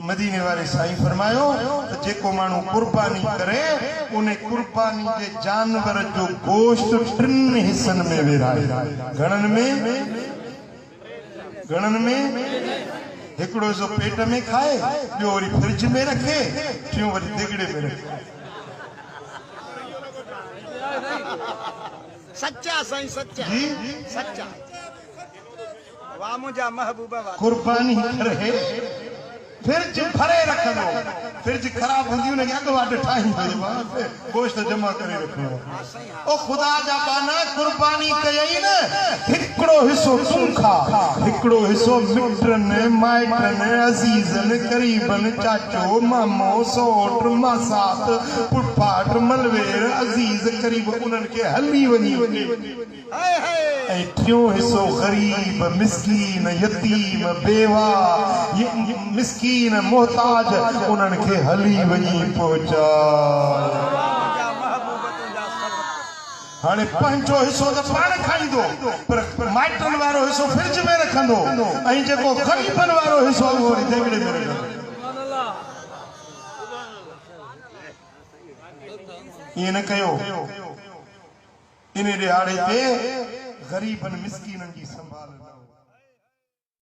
मदीने वाले साईं फरमायो तो जेको मानू कुर्बानी करे उन्हें कुर्बानी के जानवर जो गोश्त 3 हिस्सन में विराए। गणन में हिकड़ो जो पेट में खाए, बियो वरी फ्रिज में रखे, टियों वरी दिगड़े में रखे। सच्चा साईं सच्चा जी सच्चा वाह मुझा महबूबा वाह कुर्बानी करे फ्रिज भरे रख दो, फ्रिज खराब होंदी उन्हें अॻु वाट ठाहींदो गोश्त जमा करे रखो। ओ खुदा जा बाना कुर्बानी कयई न, हिकड़ो हिस्सो तू खा, हिकड़ो हिस्सो मिटरन माइटरन अजीजन करीबन चाचो मामो सोट मासात पुटपाट मलवेर अजीज करीब उन्हनि खे हली वञी ऐं टियों हिस्सो गरीब मिस्कीन यतीम बेवा मिस्कीन मोहताज उन्हनि खे हली वञी पहुचा। हाणे पंहिंजो हिस्सो त पाण खाईंदो, पर माइटनि वारो हिस्सो फ्रिज में रखंदो ऐं जेको गरीबनि वारो हिस्सो उहो वरी देगड़े में रखंदो। ईअं न कयो। इन ॾियारे ते गरीबनि मिस्कीननि जी संभाल।